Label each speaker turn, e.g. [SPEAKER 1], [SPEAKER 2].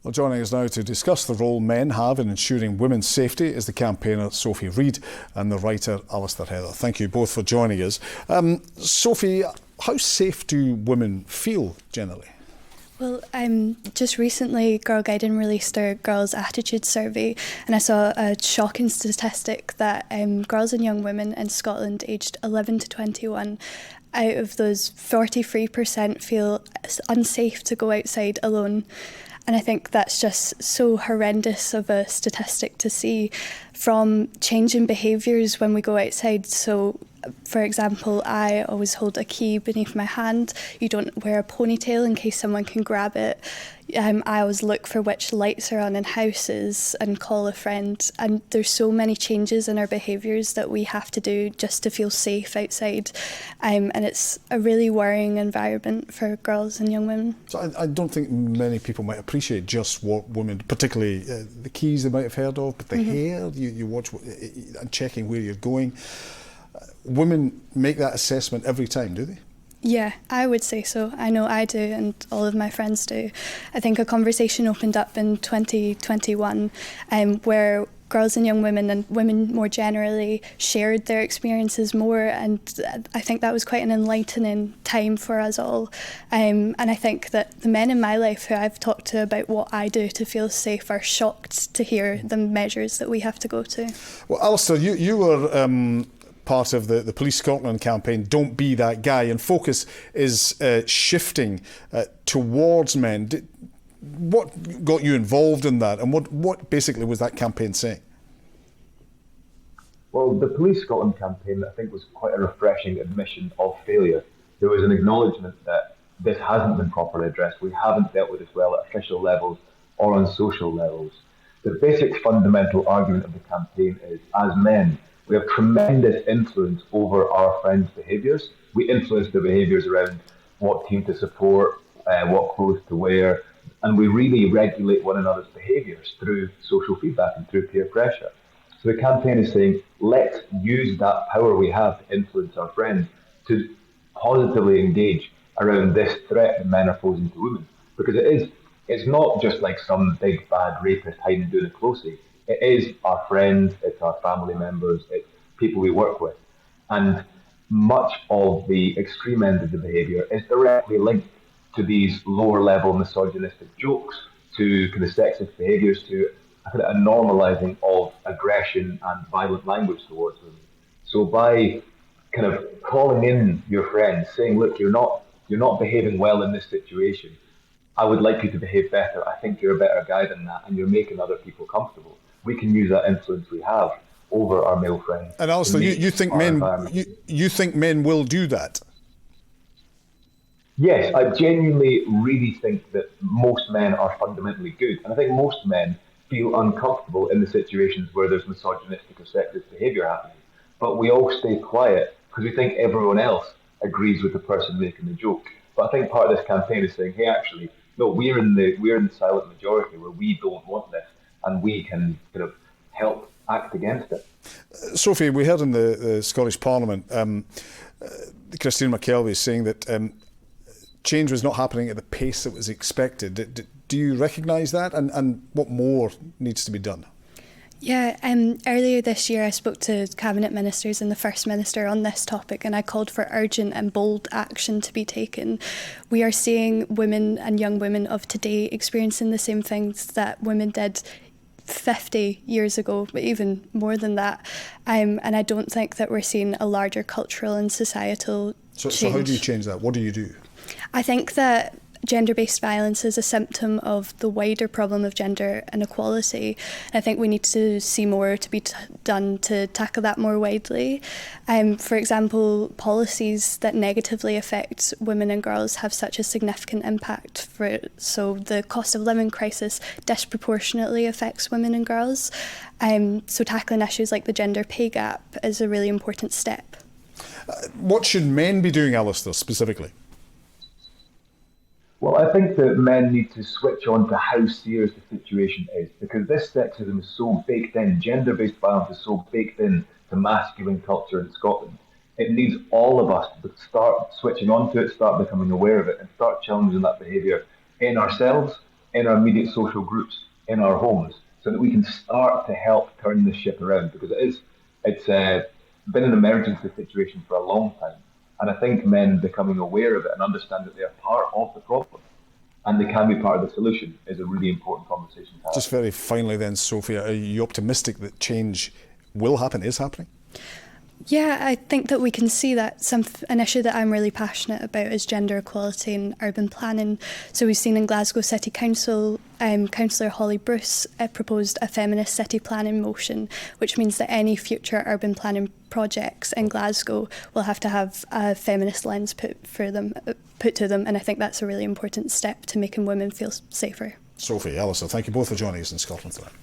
[SPEAKER 1] Well, joining us now to discuss the role men have in ensuring women's safety is the campaigner Sophie Reid and the writer Alistair Heather. Thank you both for joining us. Sophie, how safe do women feel generally?
[SPEAKER 2] Well, just recently Girl Guiding released our Girls' Attitude Survey, and I saw a shocking statistic that girls and young women in Scotland aged 11 to 21, out of those 43% feel unsafe to go outside alone. And I think that's just so horrendous of a statistic to see, from changing behaviours when we go outside. So, for example, I always hold a key beneath my hand. You don't wear a ponytail in case someone can grab it. I always look for which lights are on in houses and call a friend. And there's so many changes in our behaviours that we have to do just to feel safe outside. And it's a really worrying environment for girls and young women.
[SPEAKER 1] So I don't think many people might appreciate just what women, particularly the keys they might have heard of, but the hair, you watch and checking where you're going. Women make that assessment every time, do they?
[SPEAKER 2] Yeah, I would say so. I know I do, and all of my friends do. I think a conversation opened up in 2021 where girls and young women, and women more generally, shared their experiences more, and I think that was quite an enlightening time for us all. And I think that the men in my life who I've talked to about what I do to feel safe are shocked to hear the measures that we have to go to.
[SPEAKER 1] Well, Alistair, you were part of the Police Scotland campaign, Don't Be That Guy, and focus is shifting towards men. What got you involved in that, and what basically was that campaign saying?
[SPEAKER 3] Well, the Police Scotland campaign, I think, was quite a refreshing admission of failure. There was an acknowledgement that this hasn't been properly addressed. We haven't dealt with this well at official levels or on social levels. The basic fundamental argument of the campaign is, as men, we have tremendous influence over our friends' behaviours. We influence their behaviours around what team to support, what clothes to wear, and we really regulate one another's behaviours through social feedback and through peer pressure. So the campaign is saying, let's use that power we have to influence our friends to positively engage around this threat that men are posing to women. Because it's not just like some big bad rapist hiding and doing it closely. It is our friends, it's our family members, it's people we work with. And much of the extreme end of the behaviour is directly linked to these lower level misogynistic jokes, to kind of sexist behaviours, to a normalising of aggression and violent language towards women. So by kind of calling in your friends, saying, look, you're not behaving well in this situation, I would like you to behave better. I think you're a better guy than that, and you're making other people comfortable. We can use that influence we have over our male friends.
[SPEAKER 1] And also, you think men will do that?
[SPEAKER 3] Yes, I genuinely really think that most men are fundamentally good, and I think most men feel uncomfortable in the situations where there's misogynistic or sexist behaviour happening. But we all stay quiet because we think everyone else agrees with the person making the joke. But I think part of this campaign is saying, hey, actually, no, we're in the silent majority where we don't want this, and we can kind of help act against it.
[SPEAKER 1] Sophie, we heard in the Scottish Parliament Christine McKelvey saying that change was not happening at the pace that was expected. Do you recognise that, and what more needs to be done?
[SPEAKER 2] Yeah, earlier this year I spoke to Cabinet Ministers and the First Minister on this topic, and I called for urgent and bold action to be taken. We are seeing women and young women of today experiencing the same things that women did 50 years ago, but even more than that. And I don't think that we're seeing a larger cultural and societal change.
[SPEAKER 1] So how do you change that? What do you do?
[SPEAKER 2] I think that gender-based violence is a symptom of the wider problem of gender inequality. I think we need to see more to be done to tackle that more widely. For example, policies that negatively affect women and girls have such a significant impact. So the cost of living crisis disproportionately affects women and girls. So tackling issues like the gender pay gap is a really important step.
[SPEAKER 1] What should men be doing, Alistair, specifically?
[SPEAKER 3] Well, I think that men need to switch on to how serious the situation is, because this sexism is so baked in, gender-based violence is so baked in to masculine culture in Scotland. It needs all of us to start switching on to it, start becoming aware of it, and start challenging that behaviour in ourselves, in our immediate social groups, in our homes, so that we can start to help turn this ship around, because it's been an emergency situation for a long time. And I think men becoming aware of it and understand that they're part of the problem and they can be part of the solution is a really important conversation to have.
[SPEAKER 1] Just very finally then, Sophie, are you optimistic that change will happen, is happening?
[SPEAKER 2] Yeah, I think that we can see that an issue that I'm really passionate about is gender equality in urban planning. So we've seen in Glasgow City Council, Councillor Holly Bruce proposed a feminist city planning motion, which means that any future urban planning projects in Glasgow will have to have a feminist lens put to them, and I think that's a really important step to making women feel safer.
[SPEAKER 1] Sophie, Alistair, thank you both for joining us in Scotland tonight.